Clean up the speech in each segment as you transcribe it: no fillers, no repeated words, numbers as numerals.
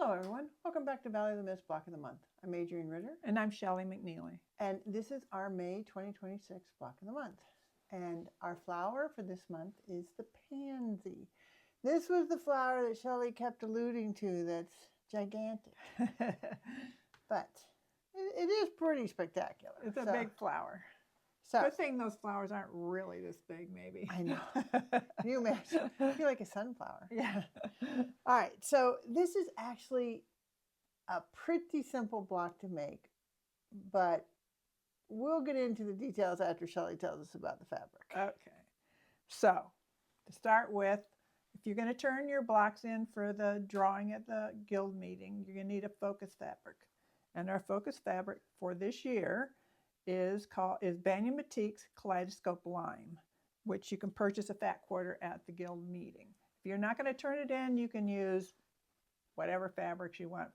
Hello everyone, welcome back to Valley of the Mist Block of the Month. I'm Adriane Ritter. And I'm Shelley McNeely. And this is our May 2026 Block of the Month. And our flower for this month is the Pansy. This was the flower that Shelley kept alluding to that's gigantic. But it is pretty spectacular. It's a big flower. So, good thing those flowers aren't really this big, maybe. I know. Can you imagine? I feel like a sunflower. Yeah. All right, so this is actually a pretty simple block to make, but we'll get into the details after Shelley tells us about the fabric. Okay. So, to start with, if you're going to turn your blocks in for the drawing at the guild meeting, you're going to need a focus fabric. And our focus fabric for this year is Banyan Batiks Kaleidoscope Lime, which you can purchase a fat quarter at the guild meeting. If you're not going to turn it in, you can use whatever fabrics you want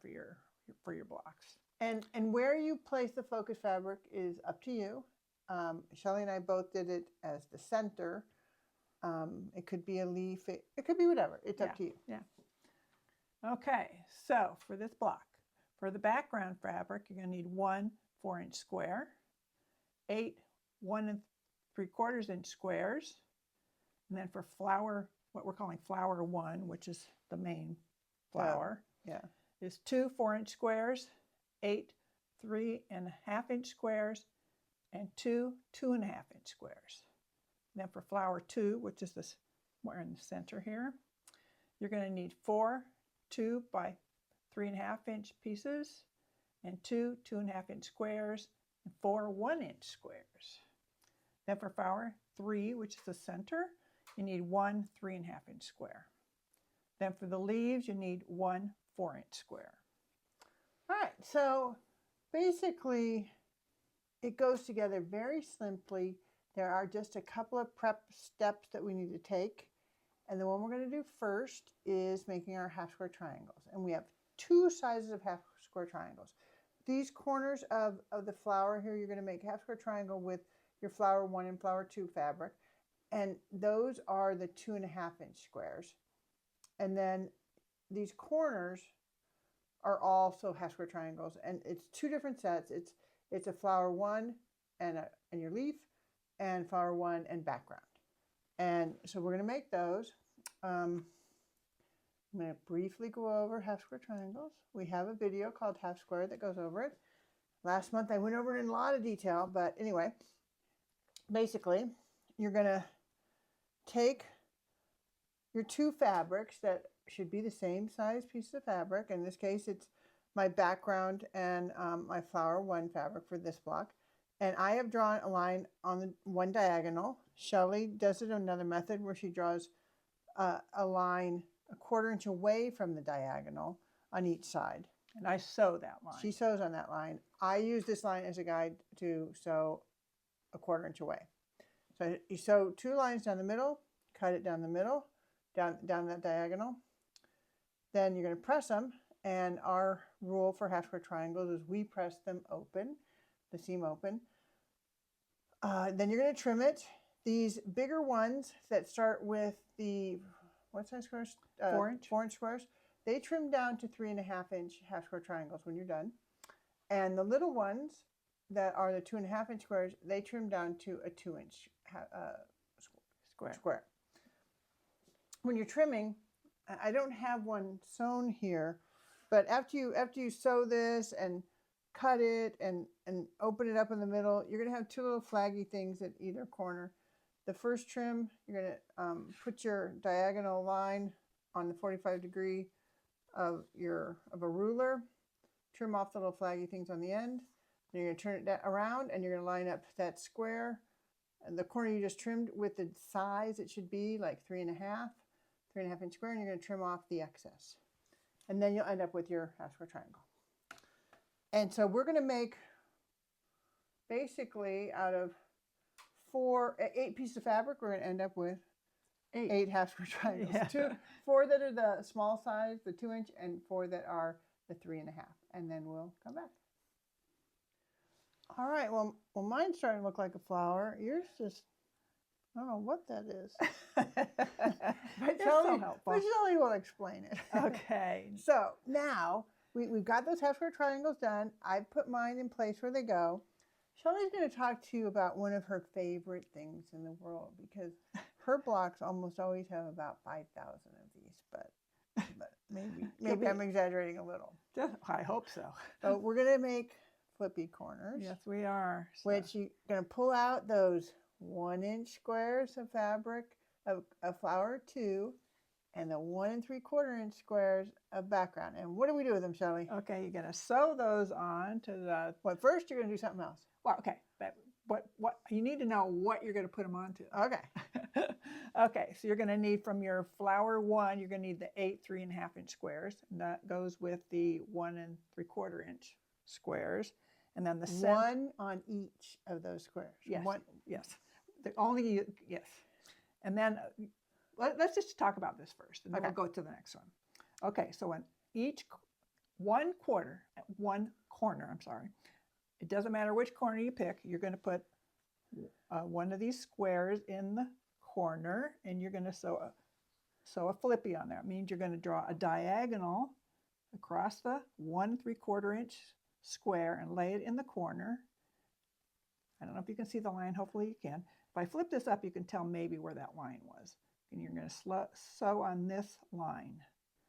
for your blocks. And where you place the focus fabric is up to you. Shelley and I both did it as the center. It could be a leaf. It could be whatever. It's up to you. Yeah. Okay, so for this block, for the background fabric, you're going to need 1 4-inch square, 8 1 3/4 inch squares, and then for flower, what we're calling flower 1, which is the main flower, is 2 4-inch squares, 8 3.5-inch squares, and 2 2.5-inch squares. Then for flower 2, which is this, we're in the center here, you're going to need 4 2 by 3.5-inch pieces, and 2 2.5-inch squares, and 4 1-inch squares. Then for flower 3, which is the center, you need 1 3.5-inch square. Then for the leaves, you need 1 4-inch square. All right, so basically it goes together very simply. There are just a couple of prep steps that we need to take. And the one we're going to do first is making our half square triangles. And we have 2 sizes of half square triangles. These corners of the flower here, you're going to make half square triangle with your flower 1 and flower 2 fabric. And those are the 2.5-inch squares. And then these corners are also half square triangles. And it's 2 different sets. It's a flower 1 and your leaf, and flower 1 and background. And so we're going to make those. I'm going to briefly go over half square triangles. We have a video called Half Square that goes over it. Last month I went over it in a lot of detail, but anyway, basically you're going to take your 2 fabrics that should be the same size piece of fabric. In this case, it's my background and my flower 1 fabric for this block. And I have drawn a line on the one diagonal. Shelley does it another method where she draws a line 1/4 inch away from the diagonal on each side. And I sew that line. She sews on that line. I use this line as a guide to sew 1/4 inch away. So you sew 2 lines down the middle, cut it down the middle, down that diagonal. Then you're going to press them. And our rule for half square triangles is we press them open, the seam open. Then you're going to trim it. These bigger ones that start with the, what size squares? 4-inch. 4-inch squares. They trim down to 3.5-inch half square triangles when you're done. And the little ones that are the 2.5-inch squares, they trim down to a 2-inch square. When you're trimming, I don't have one sewn here, but after you sew this and cut it and open it up in the middle, you're going to have 2 little flaggy things at either corner. The first trim, you're going to put your diagonal line on the 45-degree of a ruler, trim off the little flaggy things on the end. Then you're going to turn it around and you're going to line up that square and the corner you just trimmed with the size it should be, like 3.5-inch square, and you're going to trim off the excess. And then you'll end up with your half square triangle. And so we're going to make basically out of 8 pieces of fabric, we're going to end up with 8 half square triangles. Yeah. 4 that are the small size, the 2-inch, and 4 that are the 3.5. And then we'll come back. All right, well mine's starting to look like a flower. Yours just I don't know what that is. But Shelley, so helpful. but Shelley will explain it. Okay. So now we've got those half square triangles done. I put mine in place where they go. Shelley's going to talk to you about one of her favorite things in the world because her blocks almost always have about 5,000 of these, but maybe I'm exaggerating a little. I hope so. So we're going to make flippy corners. Yes, we are. So. Which you're going to pull out those 1-inch squares of fabric of flower 2 and the 1 3/4-inch squares of background. And what do we do with them, Shelley? Okay, you're going to sew those on to the. Well, first you're going to do something else. Well, okay, but what you need to know what you're going to put them onto. Okay. Okay, so you're going to need from your flower 1, you're going to need the 8 3.5-inch squares, and that goes with the 1 3/4-inch squares, and then the one on each of those squares. Yes. One. Yes. Yes. And then let's just talk about this first, and then we'll go to the next one. Okay, so when each one corner, I'm sorry, it doesn't matter which corner you pick, you're going to put one of these squares in the corner, and you're going to sew a flippy on there. It means you're going to draw a diagonal across the 1 3/4-inch square and lay it in the corner. I don't know if you can see the line. Hopefully you can. If I flip this up, you can tell maybe where that line was. And you're going to sew on this line.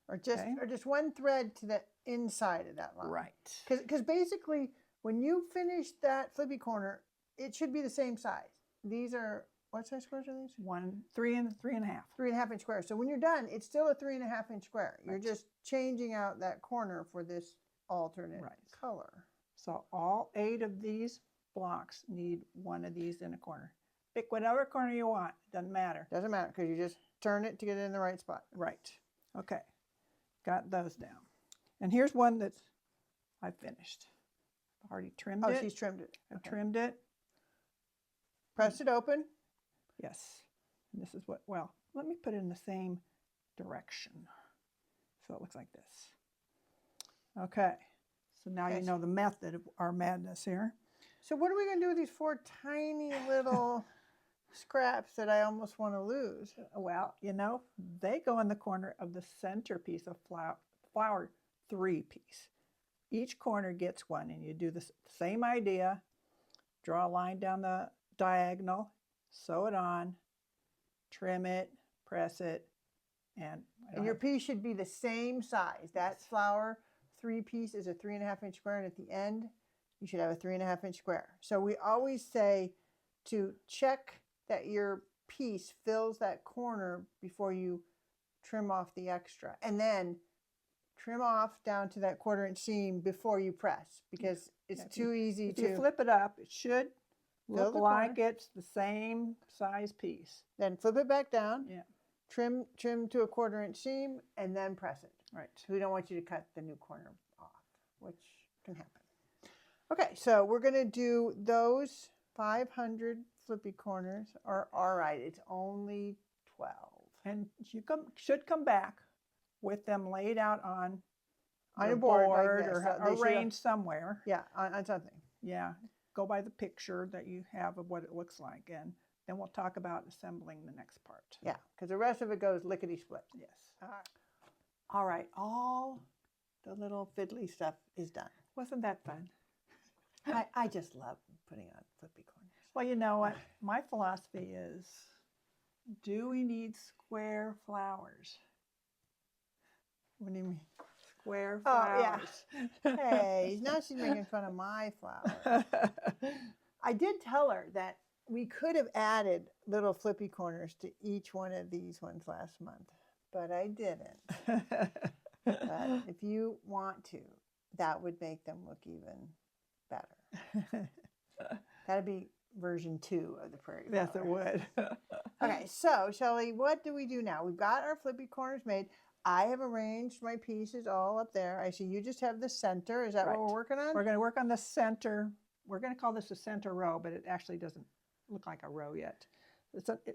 Or just one thread to the inside of that line. Right. Because basically, when you finish that flippy corner, it should be the same size. These are, what size squares are these? 3 and 3.5. 3.5-inch squares. So when you're done, it's still a 3.5-inch square. Right. You're just changing out that corner for this alternate color. So all 8 of these blocks need one of these in a corner. Pick whatever corner you want. Doesn't matter. Doesn't matter because you just turn it to get it in the right spot. Right. Okay. Got those down. And here's one that I finished. I've already trimmed it. Oh, she's trimmed it. I've trimmed it. Press it open. Yes. And this is what, well, let me put it in the same direction. So it looks like this. Okay. So now you know the method of our madness here. So what are we going to do with these 4 tiny little scraps that I almost want to lose? Well, they go in the corner of the centerpiece of flower 3 piece. Each corner gets one, and you do the same idea. Draw a line down the diagonal, sew it on, trim it, press it, and your piece should be the same size. That flower 3 piece is a 3.5-inch square, and at the end, you should have a 3.5-inch square. So we always say to check that your piece fills that corner before you trim off the extra. And then trim off down to that 1/4-inch seam before you press because it's too easy to... If you flip it up, it should look like it's the same size piece. Then flip it back down. Yeah. Trim to a 1/4-inch seam and then press it. Right. So we don't want you to cut the new corner off, which can happen. Okay, so we're going to do those 500 flippy corners. Are all right, it's only 12. And you should come back with them laid out on a board like or arranged somewhere. Yeah, on something. Yeah, go by the picture that you have of what it looks like, and then we'll talk about assembling the next part. Yeah, because the rest of it goes lickety-split. Yes. All right, all the little fiddly stuff is done. Wasn't that fun? I just love putting on flippy corners. Well, you know what? My philosophy is, do we need square flowers? What do you mean? Square flowers. Oh, yeah. Hey, now she's making fun of my flowers. I did tell her that we could have added little flippy corners to each one of these ones last month, but I didn't. But if you want to, that would make them look even better. That'd be version 2 of the prairie flower. Yes, it would. Okay, so Shelley, what do we do now? We've got our flippy corners made. I have arranged my pieces all up there. I see you just have the center. Is that what we're working on? We're going to work on the center. We're going to call this a center row, but it actually doesn't look like a row yet.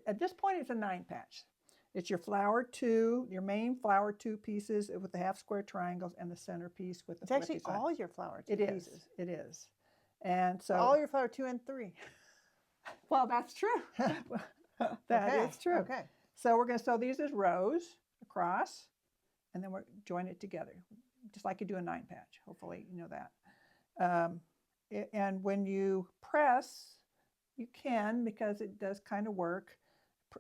At this point, it's a 9-patch. It's your flower 2, your main flower 2 pieces with the half square triangles and the center piece with the It's actually all your flower 2 pieces. It is. And so all your flower 2 and 3. Well, that's true. That is true. Okay. So we're going to sew these as rows across, and then we're join it together, just like you do a 9 patch. Hopefully you know that. And when you press, you can, because it does kind of work.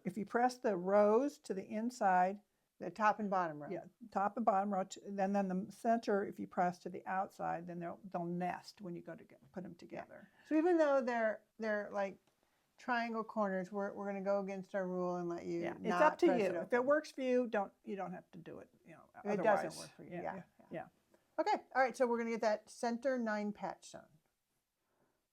If you press the rows to the inside, The top and bottom row. yeah, top and bottom row, then the center, if you press to the outside, then they'll nest when you go to put them together. So even though they're like triangle corners, we're going to go against our rule and let you. Yeah, it's not up to press you. it If open. it works for you, you don't have to do it. You know, If it otherwise. doesn't work for you. Yeah. Okay. All right. So we're going to get that center 9 patch sewn.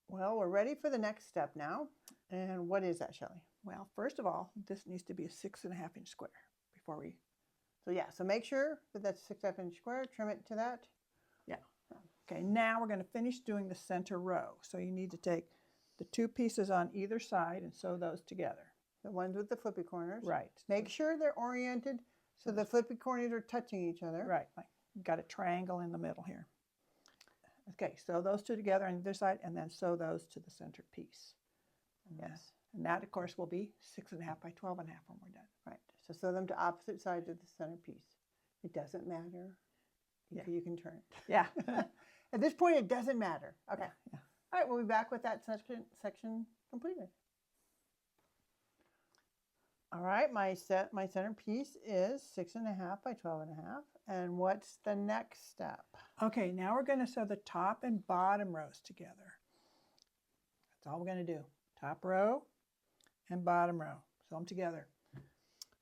Well, we're ready for the next step now. And what is that, Shelley? Well, first of all, this needs to be a 6.5-inch square before we. So yeah. So make sure that that's a 6.5-inch square. Trim it to that. Yeah. Okay. Now we're going to finish doing the center row. So you need to take the 2 pieces on either side and sew those together. The ones with the flippy corners. Right. Make sure they're oriented so the flippy corners are touching each other. Right. Like you got a triangle in the middle here. Okay. Sew those 2 together on either side, and then sew those to the center piece. Yes. And that, of course, will be 6.5 by 12.5 when we're done. Right. So sew them to opposite sides of the center piece. It doesn't matter. Yeah. You can turn it. Yeah. At this point, it doesn't matter. Okay. Yeah. All right. We'll be back with that section completed. All right. My center piece is 6.5 by 12.5. And what's the next step? Okay, now we're going to sew the top and bottom rows together. That's all we're going to do. Top row and bottom row. Sew them together.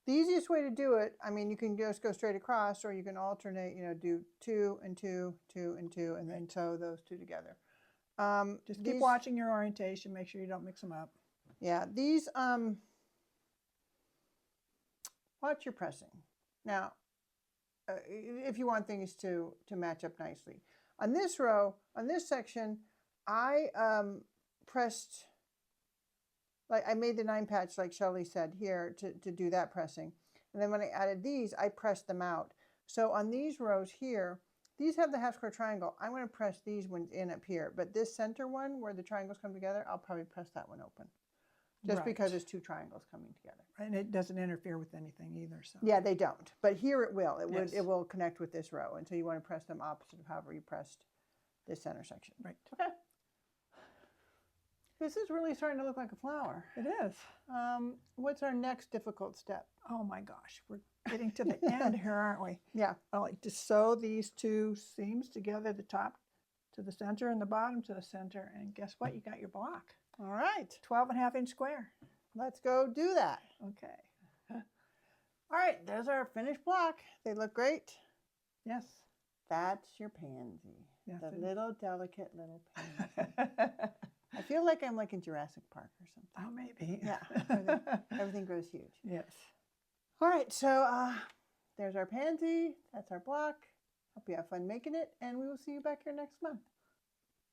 The easiest way to do it, I mean, you can just go straight across, or you can alternate, do 2 and 2, 2 and 2, and then sew those 2 together. Just keep watching your orientation. Make sure you don't mix them up. Yeah, these, watch your pressing. Now, if you want things to match up nicely. On this row, on this section, I pressed, like I made the 9 patch like Shelley said here to do that pressing. And then when I added these, I pressed them out. So on these rows here, these have the half square triangle. I'm going to press these ones in up here. But this center one where the triangles come together, I'll probably press that one open. Just because there's 2 triangles coming together. And it doesn't interfere with anything either. So yeah, they don't. But here it will. Yes. It will connect with this row. And so you want to press them opposite of however you pressed this center section. Right. Okay. This is really starting to look like a flower. It is. What's our next difficult step? Oh my gosh, we're getting to the end here, aren't we? Yeah. I like to sew these 2 seams together, the top to the center and the bottom to the center. And guess what? You got your block. All right. 12.5-inch square. Let's go do that. Okay. All right. There's our finished block. They look great. Yes. That's your pansy. Yes, the it is. little delicate little pansy. I feel like I'm like in Jurassic Park or something. Oh, maybe. Yeah. Everything grows huge. Yes. All right. So there's our pansy. That's our block. Hope you have fun making it. And we will see you back here next month.